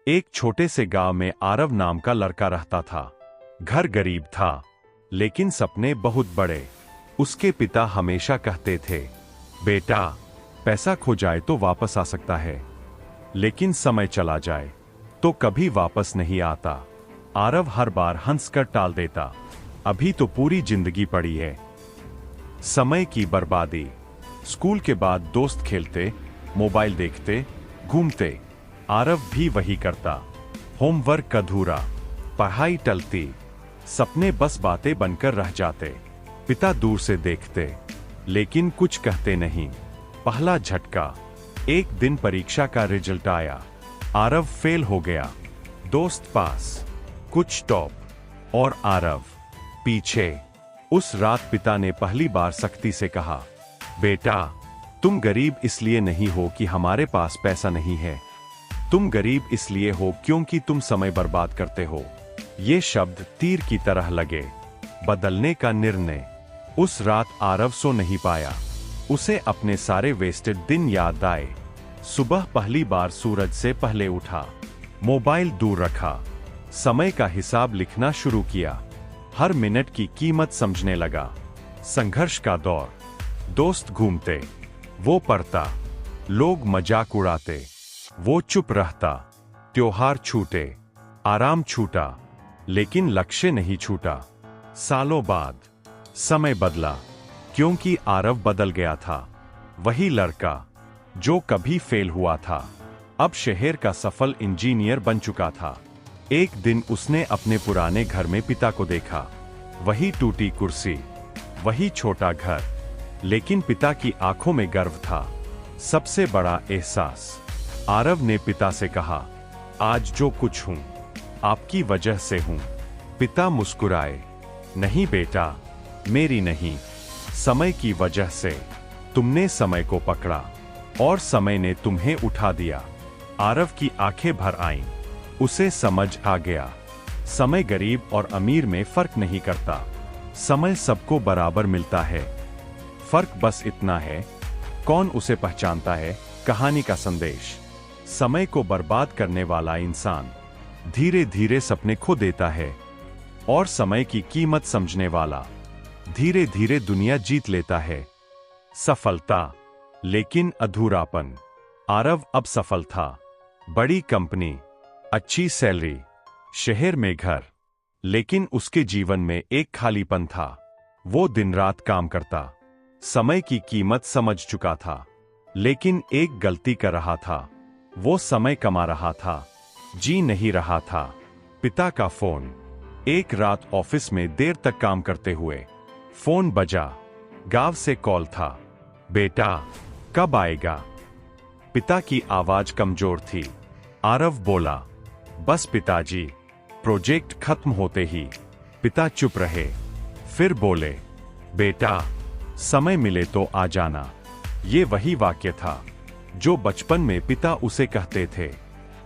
एक छोटे से गांव में आरव नाम का लड़का रहता था। घर गरीब था, लेकिन सपने बहुत बड़े। उसके पिता हमेशा कहते थे, बेटा, पैसा खो जाए तो वापस आ सकता है, लेकिन समय चला जाए तो कभी वापस नहीं आता। आरव हर बार हंसकर टाल देता, अभी तो पूरी जिंदगी पड़ी है। समय की बर्बादी। स्कूल के बाद दोस्त खेलते, मोबाइल देखते, घूमते। आरव भी वही करता। होमवर्क अधूरा, पढ़ाई टलती, सपने बस बातें बनकर रह जाते। पिता दूर से देखते, लेकिन कुछ कहते नहीं। पहला झटका। एक दिन परीक्षा का रिजल्ट आया। आरव फेल हो गया। दोस्त पास, कुछ टॉप, और आरव पीछे। उस रात पिता ने पहली बार सख्ती से कहा, बेटा, तुम गरीब इसलिए नहीं हो कि हमारे पास पैसा नहीं है। तुम गरीब इसलिए हो क्योंकि तुम समय बर्बाद करते हो। ये शब्द तीर की तरह लगे। बदलने का निर्णय। उस रात आरव सो नहीं पाया। उसे अपने सारे वेस्टेड दिन याद आए। सुबह पहली बार सूरज से पहले उठा, मोबाइल दूर रखा, समय का हिसाब लिखना शुरू किया। हर मिनट की कीमत समझने लगा। संघर्ष का दौर। दोस्त घूमते, वो पढ़ता। लोग मजाक उड़ाते, वो चुप रहता। त्योहार छूटे, आराम छूटा, लेकिन लक्ष्य नहीं छूटा। सालों बाद समय बदला, क्योंकि आरव बदल गया था। वही लड़का जो कभी फेल हुआ था, अब शहर का सफल इंजीनियर बन चुका था। एक दिन उसने अपने पुराने घर में पिता को देखा। वही टूटी कुर्सी, वही छोटा घर, लेकिन पिता की आंखों में गर्व था। सबसे बड़ा एहसास। आरव ने पिता से कहा, आज जो कुछ हूं, आपकी वजह से हूं। पिता मुस्कुराए, नहीं बेटा, मेरी नहीं, समय की वजह से। तुमने समय को पकड़ा और समय ने तुम्हें उठा दिया। आरव की आंखें भर आईं। उसे समझ आ गया, समय गरीब और अमीर में फर्क नहीं करता। समय सबको बराबर मिलता है। फर्क बस इतना है, कौन उसे पहचानता है। कहानी का संदेश। समय को बर्बाद करने वाला इंसान धीरे धीरे सपने खो देता है, और समय की कीमत समझने वाला धीरे धीरे दुनिया जीत लेता है। सफलता, लेकिन अधूरापन। आरव अब सफल था। बड़ी कंपनी, अच्छी सैलरी, शहर में घर, लेकिन उसके जीवन में एक खालीपन था। वो दिन रात काम करता, समय की कीमत समझ चुका था, लेकिन एक गलती कर रहा था। वो समय कमा रहा था, जी नहीं रहा था। पिता का फोन। एक रात ऑफिस में देर तक काम करते हुए फोन बजा। गांव से कॉल था, बेटा, कब आएगा। पिता की आवाज कमजोर थी। आरव बोला, बस पिताजी, प्रोजेक्ट खत्म होते ही। पिता चुप रहे, फिर बोले, बेटा, समय मिले तो आ जाना। ये वही वाक्य था जो बचपन में पिता उसे कहते थे,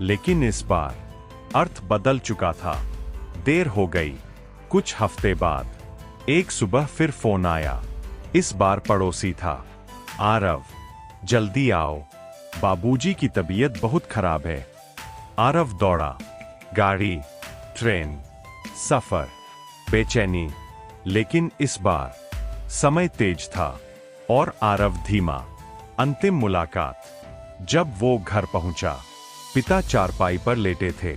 लेकिन इस बार अर्थ बदल चुका था। देर हो गई। कुछ हफ्ते बाद एक सुबह फिर फोन आया। इस बार पड़ोसी था। आरव, जल्दी आओ, बाबूजी की तबीयत बहुत खराब है। आरव दौड़ा। गाड़ी, ट्रेन, सफर, बेचैनी, लेकिन इस बार समय तेज था और आरव धीमा। अंतिम मुलाकात। जब वो घर पहुंचा, पिता चारपाई पर लेटे थे,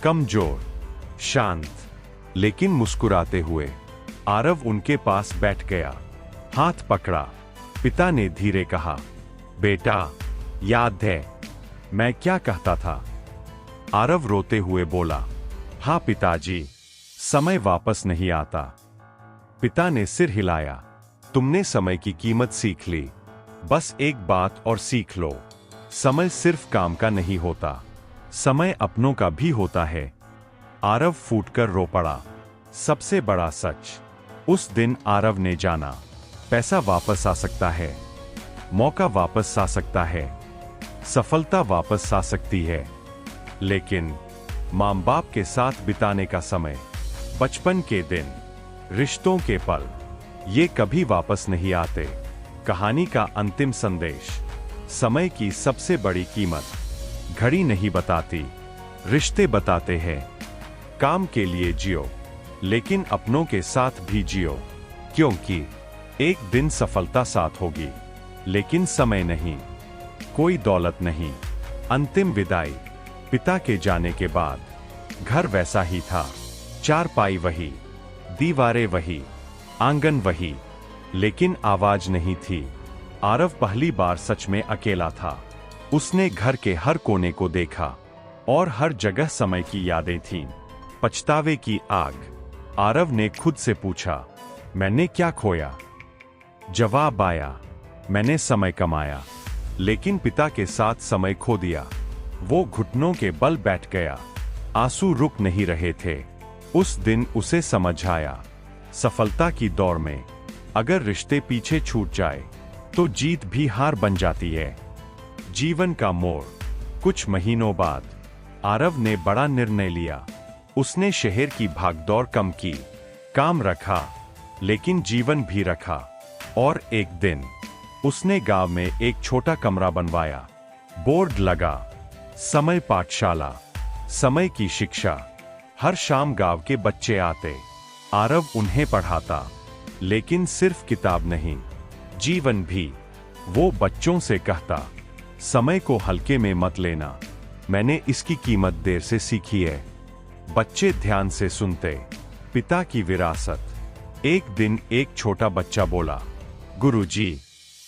कमजोर, शांत, लेकिन मुस्कुराते हुए। आरव उनके पास बैठ गया, हाथ पकड़ा। पिता ने धीरे कहा, बेटा, याद है मैं क्या कहता था। आरव रोते हुए बोला, हाँ पिताजी, समय वापस नहीं आता। पिता ने सिर हिलाया, तुमने समय की कीमत सीख ली। बस एक बात और सीख लो, समय सिर्फ काम का नहीं होता, समय अपनों का भी होता है। आरव फूटकर रो पड़ा। सबसे बड़ा सच। उस दिन आरव ने जाना, पैसा वापस आ सकता है, मौका वापस आ सकता है, सफलता वापस आ सकती है, लेकिन माँ बाप के साथ बिताने का समय, बचपन के दिन, रिश्तों के पल, ये कभी वापस नहीं आते। कहानी का अंतिम संदेश। समय की सबसे बड़ी कीमत घड़ी नहीं बताती, रिश्ते बताते हैं, काम के लिए जियो, लेकिन अपनों के साथ भी जियो, क्योंकि एक दिन सफलता साथ होगी, लेकिन समय नहीं, कोई दौलत नहीं। अंतिम विदाई। पिता के जाने के बाद घर वैसा ही था, चारपाई वही, दीवारें वही, आंगन वही, लेकिन आवाज नहीं थी। आरव पहली बार सच में अकेला था। उसने घर के हर कोने को देखा और हर जगह समय की यादें थीं। पछतावे की आग। आरव ने खुद से पूछा, मैंने क्या खोया? जवाब आया, मैंने समय कमाया, लेकिन पिता के साथ समय खो दिया। वो घुटनों के बल बैठ गया। आंसू रुक नहीं रहे थे। उस दिन उसे समझ आया, सफलता की दौड़ में अगर रिश्ते पीछे छूट जाए तो जीत भी हार बन जाती है। जीवन का मोड़। कुछ महीनों बाद आरव ने बड़ा निर्णय लिया। उसने शहर की भागदौड़ कम की, काम रखा, लेकिन जीवन भी रखा। और एक दिन उसने गांव में एक छोटा कमरा बनवाया। बोर्ड लगा, समय पाठशाला, समय की शिक्षा। हर शाम गांव के बच्चे आते, आरव उन्हें पढ़ाता, लेकिन सिर्फ किताब नहीं, जीवन भी। वो बच्चों से कहता, समय को हल्के में मत लेना, मैंने इसकी कीमत देर से सीखी है। बच्चे ध्यान से सुनते। पिता की विरासत। एक दिन एक छोटा बच्चा बोला, गुरुजी,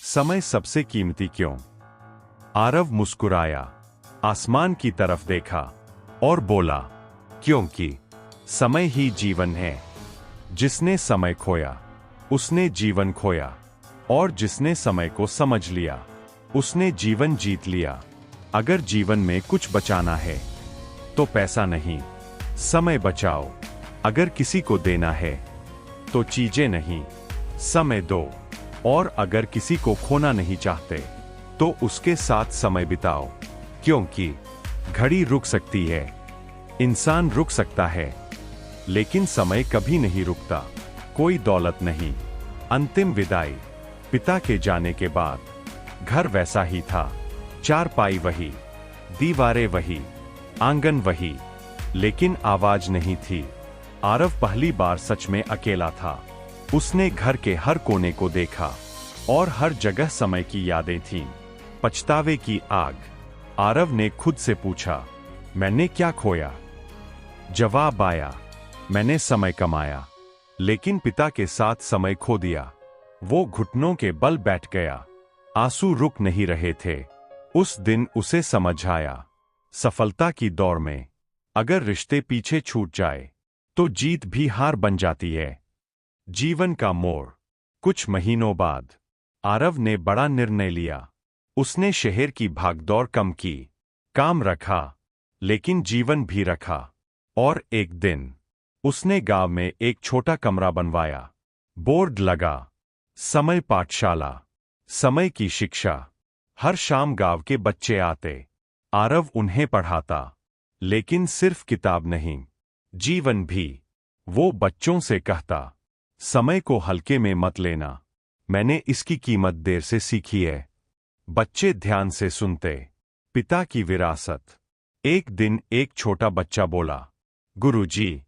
समय सबसे कीमती क्यों? आरव मुस्कुराया, आसमान की तरफ देखा और बोला, क्योंकि समय ही जीवन है। जिसने समय खोया उसने जीवन खोया, और जिसने समय को समझ लिया उसने जीवन जीत लिया। अगर जीवन में कुछ बचाना है तो पैसा नहीं, समय बचाओ। अगर किसी को देना है तो चीजें नहीं, समय दो। और अगर किसी को खोना नहीं चाहते तो उसके साथ समय बिताओ, क्योंकि घड़ी रुक सकती है, इंसान रुक सकता है, लेकिन समय कभी नहीं रुकता। कोई दौलत नहीं। अंतिम विदाई। पिता के जाने के बाद घर वैसा ही था, चारपाई वही, दीवारें वही, आंगन वही, लेकिन आवाज नहीं थी। आरव पहली बार सच में अकेला था। उसने घर के हर कोने को देखा और हर जगह समय की यादें थीं। पछतावे की आग। आरव ने खुद से पूछा, मैंने क्या खोया? जवाब आया, मैंने समय कमाया, लेकिन पिता के साथ समय खो दिया। वो घुटनों के बल बैठ गया। आंसू रुक नहीं रहे थे। उस दिन उसे समझ आया, सफलता की दौड़ में अगर रिश्ते पीछे छूट जाए तो जीत भी हार बन जाती है। जीवन का मोड़। कुछ महीनों बाद आरव ने बड़ा निर्णय लिया। उसने शहर की भागदौड़ कम की, काम रखा, लेकिन जीवन भी रखा। और एक दिन उसने गांव में एक छोटा कमरा बनवाया। बोर्ड लगा, समय पाठशाला, समय की शिक्षा। हर शाम गांव के बच्चे आते, आरव उन्हें पढ़ाता, लेकिन सिर्फ किताब नहीं, जीवन भी। वो बच्चों से कहता, समय को हल्के में मत लेना, मैंने इसकी कीमत देर से सीखी है। बच्चे ध्यान से सुनते। पिता की विरासत। एक दिन एक छोटा बच्चा बोला, गुरुजी,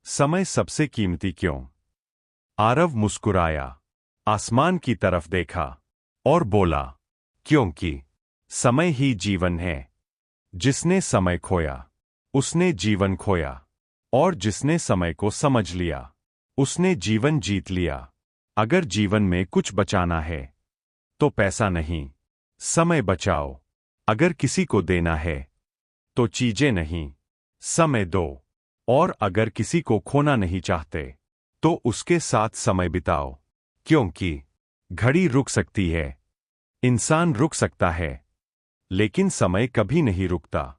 समय सबसे कीमती क्यों? आरव मुस्कुराया, आसमान की तरफ देखा और बोला, क्योंकि समय ही जीवन है। जिसने समय खोया उसने जीवन खोया, और जिसने समय को समझ लिया उसने जीवन जीत लिया। अगर जीवन में कुछ बचाना है तो पैसा नहीं, समय बचाओ। अगर किसी को देना है तो चीजें नहीं, समय दो। और अगर किसी को खोना नहीं चाहते तो उसके साथ समय बिताओ, क्योंकि घड़ी रुक सकती है, इंसान रुक सकता है, लेकिन समय कभी नहीं रुकता।